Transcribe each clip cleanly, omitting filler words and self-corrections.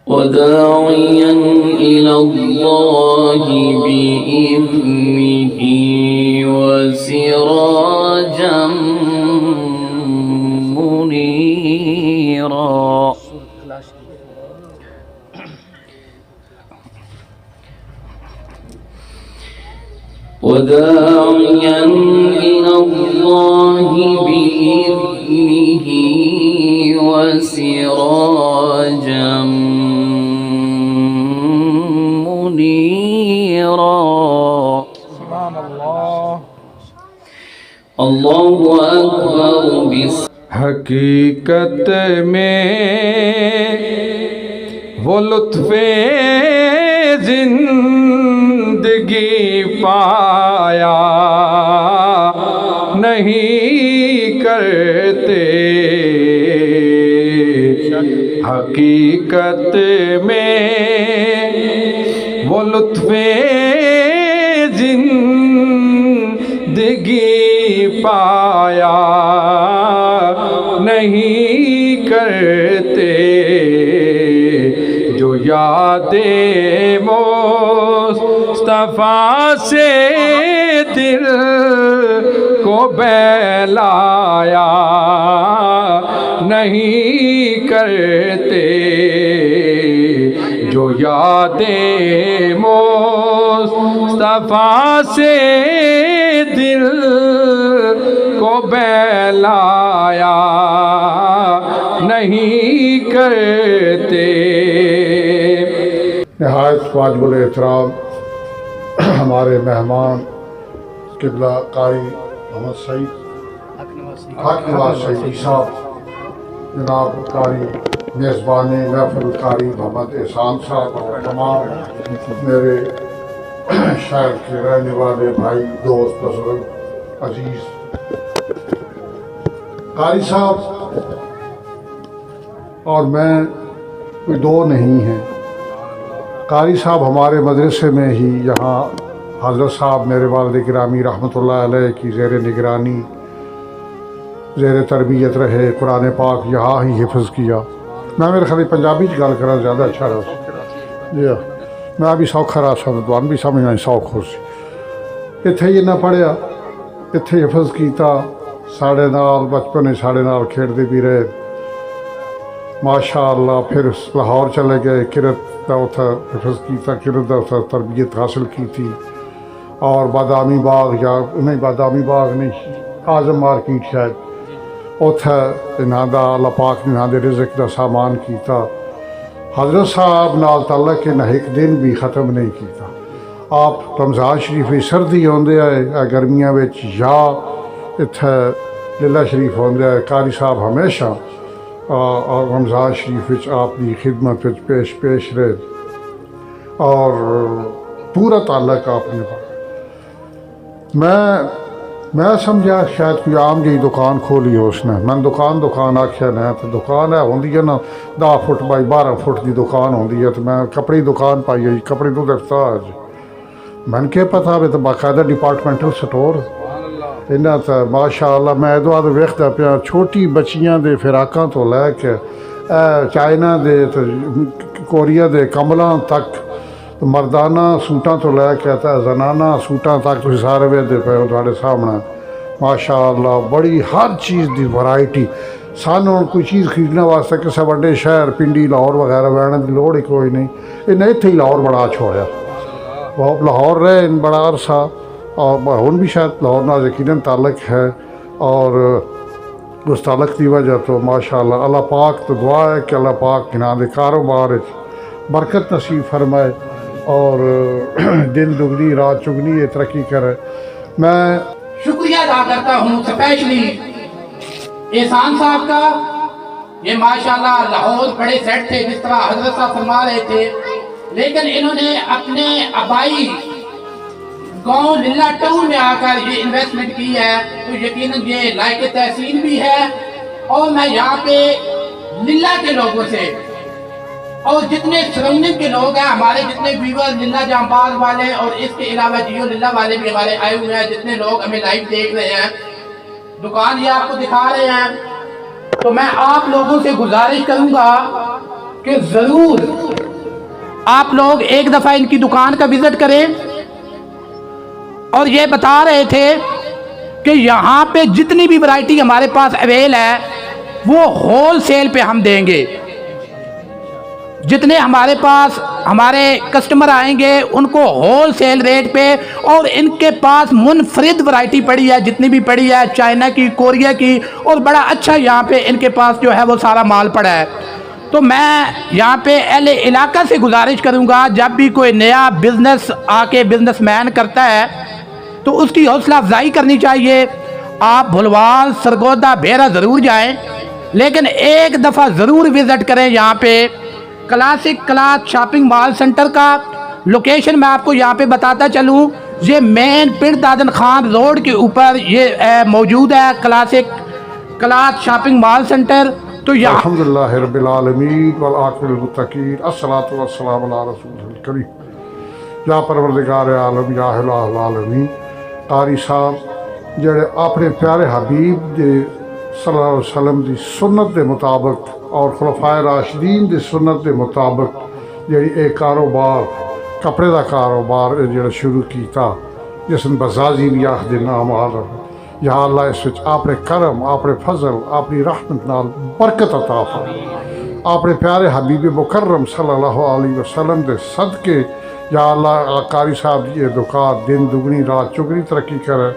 وداعيا إلى الله بإذنه وسراجا منيرا. وداعيا إلى الله بإذنه وسراجا منيرا. سبحان اللہ. اللہ اکبر. حقیقت میں وہ لطف زندگی پایا نہیں کرتے. حقیقت میں وہ لطف زندگی پایا نہیں کرتے. جو یاد مصطفیٰ سے دل کو بہلایا نہیں کرتے. جو یاد مصطفیٰ سے دل کو بہلایا نہیں کرتے. نہایت واجب الاحترام ہمارے مہمان قبلہ قاری محمد سعید حق نواز سعیدی صاحب، جناب قاری میزبان محفل قاری محمد احسان صاحب، اور تمام میرے شہر کے رہنے والے بھائی دوست بزرگ عزیز. قاری صاحب اور میں کوئی دو نہیں ہیں. قاری صاحب ہمارے مدرسے میں ہی یہاں حضرت صاحب میرے والد گرامی رحمۃ اللہ علیہ کی زیر نگرانی زیر تربیت رہے. قرآن پاک یہاں ہی حفظ کیا. میں میرے خیال پنجابی گل کرنا زیادہ اچھا رہا. جی ہاں، میں بھی سوکھا رہا سا تو بھی سمجھنا سوکھ ہو سی. اتنے ہی نہ پڑھیا، اتنے حفظ کیتا. ساڑے نال بچپن ساڑے نال کھیڑتے بھی رہے ماشاء اللہ. پھر لاہور چلے گئے، کرت کا اتھا حفظ کیتا، کرت کا اتھا تربیت حاصل کی تھی. اور بادامی باغ یا نہیں بادامی باغ نہیں اعظم مارکیٹ شاید اتھا انہاں دا اللہ پاک نے انہاں دے رزق دا سامان کیتا. حضرت صاحب نال تعلق کے نہ ایک دن بھی ختم نہیں کیتا. آپ رمضان شریف سردی ہوندے آئے گرمیاں وچ یا اتھا لیلہ شریف ہوندے آئے. قاری صاحب ہمیشہ اور رمضان شریف وچ آپ دی خدمت وچ پیش رہے اور پورا تعلق آپ نے. میں سمجھا شاید کوئی عام جی دکان کھولی ہو اس نے. میں دکان آکھیا نہ تو دکان ہے ہوندی ہے نا 10 فٹ بائی 12 فٹ دی دکان ہوندی ہے. تو میں کپڑی دکان پائی ہے، کپڑے تو دفتر میں کیا پتا بھی تو باقاعدہ ڈپارٹمنٹل سٹور انہاں تا ماشاء اللہ. میں ادو آدھے ویکھدا پیا چھوٹی بچیاں دے فراقاں تو لے کے چائنا دے تو کوریا دے کملاں تک، مردانہ سوٹاں تو لے کے زنانہ سوٹاں تک تسی سارے ویکھدے پے ہو تہاڈے سامنے ماشاء اللہ. بڑی ہر چیز دی ورائٹی. سانوں کوئی چیز خریدنے واسطے کسے وڈے شہر پنڈی لاہور وغیرہ وینے دی لوڑ ہی کوئی نہیں. انہیں اتھے ہی لاہور بڑا چھوڑیا. وہ لاہور رہے بڑا عرصہ اور ہن بھی شاید لاہور نال یقیناً تعلق ہے. اور اس تعلق کی وجہ تو ماشاء اللہ اللہ پاک تو دعا ہے کہ اللہ پاک انہاں دے کاروبار برکت نصیب فرمائے اور دن دگنی رات چگنی ترقی کرے. میں شکریہ ادا کرتا ہوں اسپیشلی احسان صاحب کا. یہ ماشاءاللہ لاہور بڑے سیٹ تھے جس طرح حضرت صاحب فرما رہے تھے، لیکن انہوں نے اپنے آبائی گاؤں للہ ٹاؤن میں آ کر یہ انویسٹمنٹ کی ہے تو یقیناً یہ لائق تحسین بھی ہے. اور میں یہاں پہ للہ کے لوگوں سے اور جتنے سراؤنڈنگ کے لوگ ہیں ہمارے جتنے ویور للہ جہاں والے اور اس کے علاوہ جیو للہ والے بھی ہمارے آئے ہوئے ہیں، جتنے لوگ ہمیں لائیو دیکھ رہے ہیں، دکان یہ آپ کو دکھا رہے ہیں، تو میں آپ لوگوں سے گزارش کروں گا کہ ضرور آپ لوگ ایک دفعہ ان کی دکان کا وزٹ کریں، اور یہ بتا رہے تھے کہ یہاں پہ جتنی بھی ورائٹی ہمارے پاس اویل ہے وہ ہول سیل پہ ہم دیں گے. جتنے ہمارے پاس ہمارے کسٹمر آئیں گے ان کو ہول سیل ریٹ پہ، اور ان کے پاس منفرد ورائٹی پڑی ہے، جتنی بھی پڑی ہے چائنا کی، کوریا کی، اور بڑا اچھا یہاں پہ ان کے پاس جو ہے وہ سارا مال پڑا ہے. تو میں یہاں پہ اہل علاقہ سے گزارش کروں گا، جب بھی کوئی نیا بزنس آ کے بزنس مین کرتا ہے تو اس کی حوصلہ افزائی کرنی چاہیے. آپ بھلوال، سرگودا، بھیرا ضرور جائیں، لیکن ایک دفعہ ضرور وزٹ کریں یہاں پہ classic cloth shopping mall centre کا. لوکیشن میں آپ کو یہاں پہ بتاتا چلوں، یہ مین پنڈ دادن خان روڈ کے اوپر یہ موجود ہے classic cloth shopping mall centre. تو یہاں الحمدللہ رب العالمین والعاقبۃ للمتقین الصلاۃ والسلام علی رسول الکریم. یا پروردگار عالم، یا الہ العالمین. قاری صاحب جڑے اپنے پیارے حبیب دے صلی اللہ علیہ وسلم دی سنت دے مطابق اور خلفائے راشدین دی سنت دے مطابق جڑی ایک کاروبار کپڑے دا کاروبار جڑا شروع کیتا، جس نے بزازی بھی آخ دے نام آدھا. یا اللہ اس وچ اپنے کرم، اپنے فضل، اپنی رحمت نال برکت عطا فرما. اپنے پیارے حبیب مکرم صلی اللہ علیہ وسلم دے صدقے یا اللہ قاری صاحب دی یہ دکان دن دگنی رات چگنی ترقی کرے،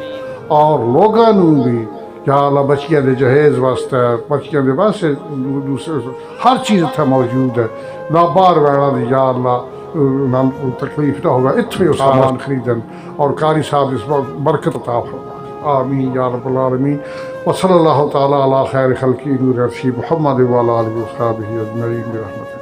اور لوگاں نوں بھی یا اللہ بچیاں دے جہیز واسطے، بچیاں دے واسطے دوسرے ہر چیز اتنا موجود ہے. نہ باہر ویڑا دی یا اللہ نہ تکلیف نہ ہوگا، اتنے وہ سامان خریدن، اور قاری صاحب اس وقت برکت عطا فرما. آمین یا رب العالمین. وصلی اللہ تعالی علی خیر خلقی نور عرشی محمد وعلی آلہ وصحبہ اجمعین برحمتہ.